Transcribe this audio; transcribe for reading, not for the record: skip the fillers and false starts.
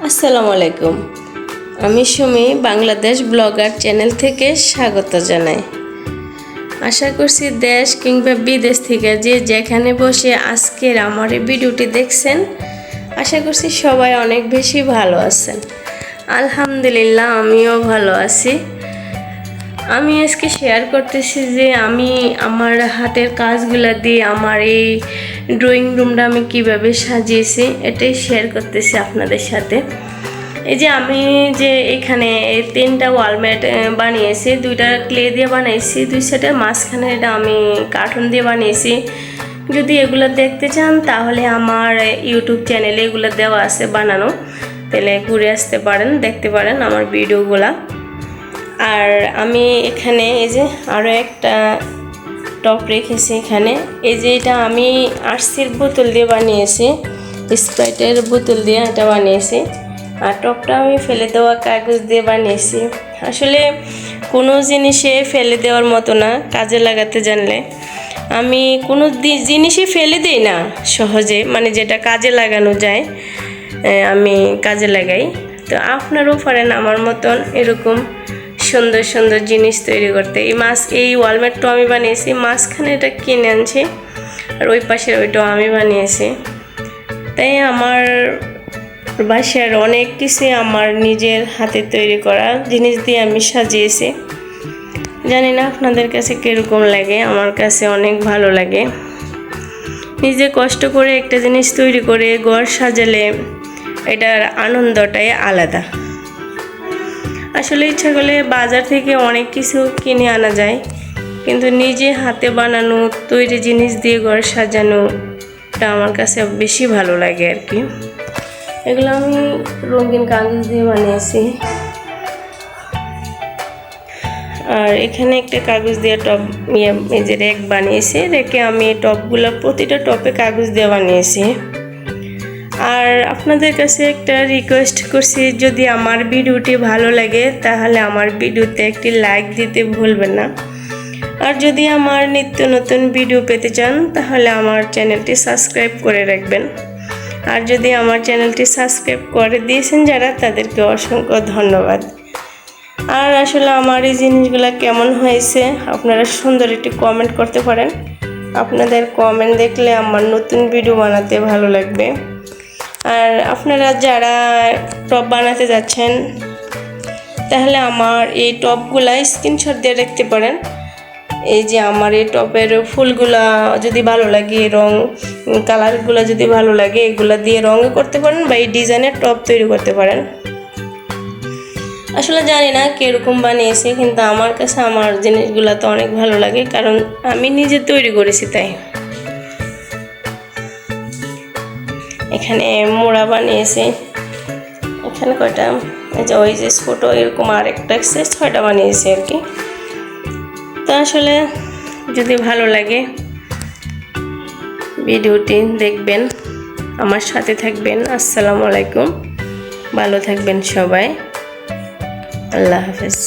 আসসালামু আলাইকুম। আমি সুমি বাংলাদেশ ব্লগার চ্যানেল থেকে স্বাগত জানাই। আশা করছি দেশ কিংবা বিদেশ থেকে যে যেখানে বসে আজকের আমার এই ভিডিওটি দেখছেন, আশা করছি সবাই অনেক বেশি ভালো আছেন। আলহামদুলিল্লাহ আমিও ভালো আছি। আমি আজকে শেয়ার করতেছি যে আমি আমার হাতের কাজগুলো দিয়ে আমার এই ড্রয়িং রুমটা আমি কিভাবে সাজিয়েছি এটাই শেয়ার করতেছি আপনাদের সাথে। এই যে আমি যে এখানে 3টা ওয়ালমেট বানিয়েছি, 2টা ক্লে দিয়ে বানিয়েছি, 2 সেটের মাঝখানে এটা আমি কার্টুন দিয়ে বানিয়েছি। যদি এগুলো দেখতে চান তাহলে আমার ইউটিউব চ্যানেলে এগুলো দেওয়া আছে বানানো, তাহলে ঘুরে আসতে পারেন, দেখতে পারেন আমার ভিডিওগুলা। আর আমি এখানে এই যে আরও একটা টপ রেখেছি এখানে। এই যে এটা আমি আরসির বোতল দিয়ে বানিয়েছি, স্প্রাইটের বোতল দিয়ে এটা বানিয়েছি। আর টপটা আমি ফেলে দেওয়া কাগজ দিয়ে বানিয়েছি। আসলে কোনো জিনিসে ফেলে দেওয়ার মতো না, কাজে লাগাতে জানলে। আমি কোনো জিনিসই ফেলে দিই না সহজে, মানে যেটা কাজে লাগানো যায় আমি কাজে লাগাই। তো আপনারাও পারেন আমার মতন এরকম সুন্দর সুন্দর জিনিস তৈরি করতে। এই ওয়ালমেটটাও আমি বানিয়েছি, মাঝখানে এটা কিনে আনছি, আর ওই পাশের ওইটাও আমি বানিয়েছি। তাই আমার বাসার অনেক কিছু আমার নিজের হাতে তৈরি করা জিনিস দিয়ে আমি সাজিয়েছি। জানি না আপনাদের কাছে কীরকম লাগে, আমার কাছে অনেক ভালো লাগে। নিজে কষ্ট করে একটা জিনিস তৈরি করে ঘর সাজালে এটার আনন্দটাই আলাদা। আসলে ইচ্ছা করলে বাজার থেকে অনেক কিছু কিনে আনা যায়, কিন্তু নিজে হাতে বানানো তৈরি জিনিস দিয়ে ঘর সাজানোটা আমার কাছে বেশি ভালো লাগে আর কি। এগুলো আমি রঙিন কাগজ দিয়ে বানিয়েছি। আর এখানে একটা কাগজ দিয়ে টপ এই যে রেক বানিয়েছি, রেকে আমি টপগুলো প্রতিটা টপে কাগজ দিয়ে বানিয়েছি। আর আপনাদের কাছে একটা রিকোয়েস্ট করছি, যদি আমার ভিডিওটি ভালো লাগে তাহলে আমার ভিডিওতে একটি লাইক দিতে ভুলবেন না। আর যদি আমার নিত্য নতুন ভিডিও পেতে চান তাহলে আমার চ্যানেলটি সাবস্ক্রাইব করে রাখবেন। আর যদি আমার চ্যানেলটি সাবস্ক্রাইব করে দিয়েছেন যারা, তাদেরকে অসংখ্য ধন্যবাদ। আর আসলে আমার এই জিনিসগুলো কেমন হয়েছে আপনারা সুন্দর একটি কমেন্ট করতে পারেন। আপনাদের কমেন্ট দেখলে আমার নতুন ভিডিও বানাতে ভালো লাগবে। আর আপনারা যারা টপ বানাতে যাচ্ছেন তাহলে আমার এই টপগুলা স্ক্রিনশট দিয়ে রাখতে পারেন। এই যে আমার এই টপের ফুলগুলা যদি ভালো লাগে, রং কালারগুলো যদি ভালো লাগে, এগুলা দিয়ে রঙও করতে পারেন বা এই ডিজাইনের টপ তৈরি করতে পারেন। আসলে জানি না কীরকম বানিয়েছি, কিন্তু আমার কাছে আমার জিনিসগুলো তো অনেক ভালো লাগে, কারণ আমি নিজে তৈরি করেছি। তাই এখানে মোড়া বানিয়েছি, এখানে কয়টা ওই যে ছোটো এরকম আরেকটা 6টা বানিয়েছি আর কি। তো আসলে যদি ভালো লাগে ভিডিওটি দেখবেন, আমার সাথে থাকবেন। আসসালামু আলাইকুম, ভালো থাকবেন সবাই, আল্লাহ হাফেজ।